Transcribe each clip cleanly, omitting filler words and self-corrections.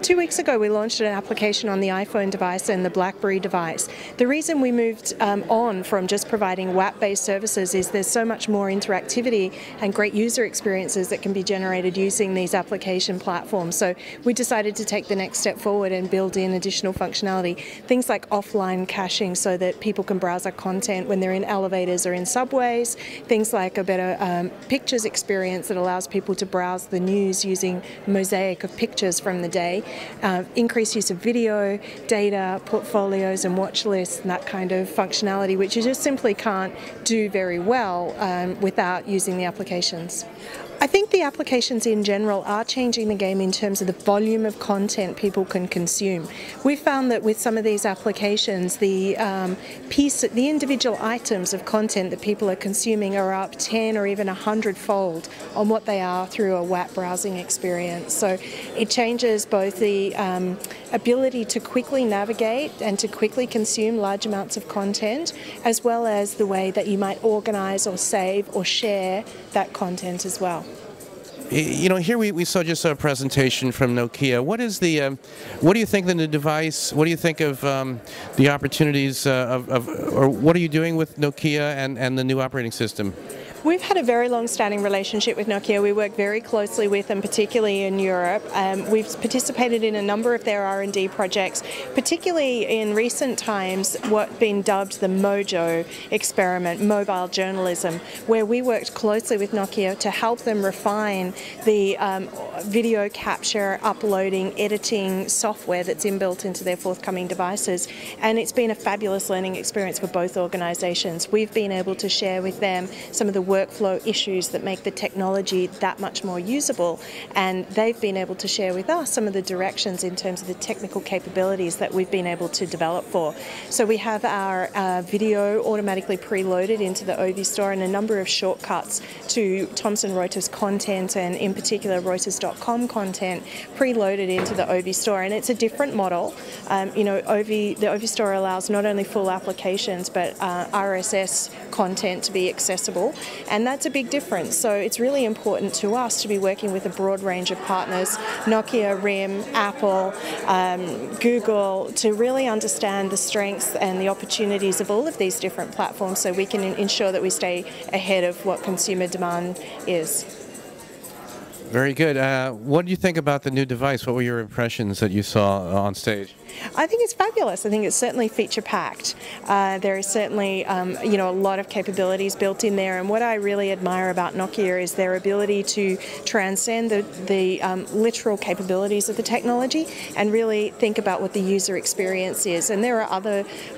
2 weeks ago, we launched an application on the iPhone device and the BlackBerry device. The reason we moved on from just providing WAP-based services is there's so much more interactivity and great user experiences that can be generated using these application platforms. So we decided to take the next step forward and build in additional functionality. Things like offline caching so that people can browse our content when they're in elevators or in subways. Things like a better pictures experience that allows people to browse the news using a mosaic of pictures from the day. Increased use of video, data, portfolios and watch lists and that kind of functionality, which you just simply can't do very well without using the applications. I think the applications in general are changing the game in terms of the volume of content people can consume. We've found that with some of these applications, the individual items of content that people are consuming are up 10 or even 100-fold on what they are through a WAP browsing experience. So it changes both the ability to quickly navigate and to quickly consume large amounts of content, as well as the way that you might organize or save or share that content as well. You know, here we saw just a presentation from Nokia. What is the, what do you think of the new device? What do you think of the opportunities or what are you doing with Nokia and the new operating system? We've had a very long-standing relationship with Nokia. We work very closely with them, particularly in Europe. We've participated in a number of their R&D projects, particularly in recent times what's been dubbed the Mojo experiment, mobile journalism, where we worked closely with Nokia to help them refine the video capture, uploading, editing software that's inbuilt into their forthcoming devices. And it's been a fabulous learning experience for both organizations. We've been able to share with them some of the workflow issues that make the technology that much more usable, and they've been able to share with us some of the directions in terms of the technical capabilities that we've been able to develop for. So we have our video automatically preloaded into the Ovi store and a number of shortcuts to Thomson Reuters content, and in particular Reuters.com content preloaded into the Ovi store. And it's a different model. You know, the Ovi store allows not only full applications but RSS content to be accessible, and that's a big difference. So it's really important to us to be working with a broad range of partners, Nokia, RIM, Apple, Google, to really understand the strengths and the opportunities of all of these different platforms so we can ensure that we stay ahead of what consumer demand is. Very good. What do you think about the new device? What were your impressions that you saw on stage? I think it's fabulous. I think it's certainly feature-packed. There is certainly, you know, a lot of capabilities built in there. And what I really admire about Nokia is their ability to transcend the literal capabilities of the technology and really think about what the user experience is. And there are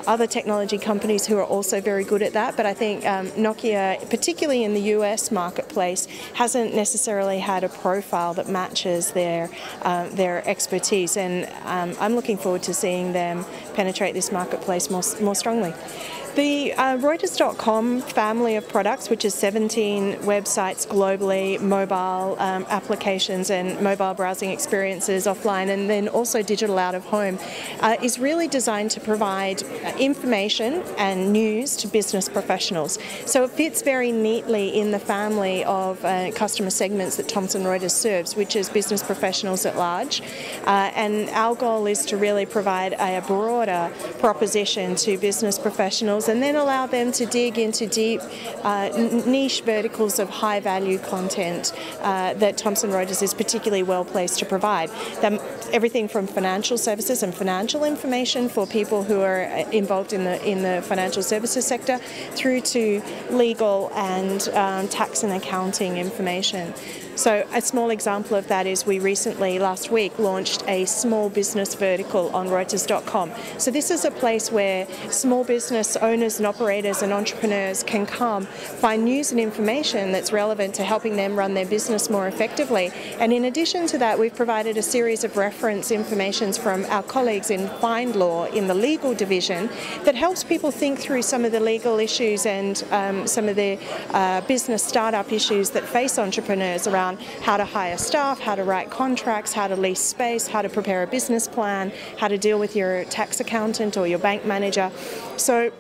other technology companies who are also very good at that. But I think Nokia, particularly in the US marketplace, hasn't necessarily had a profile that matches their expertise. And I'm looking forward to seeing them penetrate this marketplace more strongly. The Reuters.com family of products, which is 17 websites globally, mobile applications and mobile browsing experiences offline, and then also digital out of home, is really designed to provide information and news to business professionals. So it fits very neatly in the family of customer segments that Thomson Reuters serves, which is business professionals at large. And our goal is to really provide a broader proposition to business professionals and then allow them to dig into deep niche verticals of high value content that Thomson Reuters is particularly well placed to provide. Everything from financial services and financial information for people who are involved in the financial services sector through to legal and tax and accounting information. So a small example of that is we recently, last week, launched a small business vertical on Reuters.com. So this is a place where small business owners and operators and entrepreneurs can come, find news and information that's relevant to helping them run their business more effectively. And in addition to that, we've provided a series of reference informations from our colleagues in Find Law in the legal division that helps people think through some of the legal issues and some of the business startup issues that face entrepreneurs around how to hire staff, how to write contracts, how to lease space, how to prepare a business plan, how to deal with your tax accountant or your bank manager. So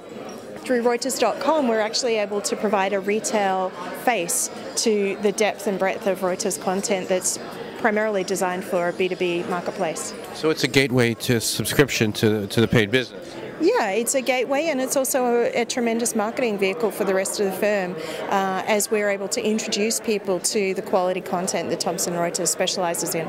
through Reuters.com, we're actually able to provide a retail face to the depth and breadth of Reuters content that's primarily designed for a B2B marketplace. So it's a gateway to subscription to the paid business. Yeah, it's a gateway, and it's also a tremendous marketing vehicle for the rest of the firm as we're able to introduce people to the quality content that Thomson Reuters specialises in.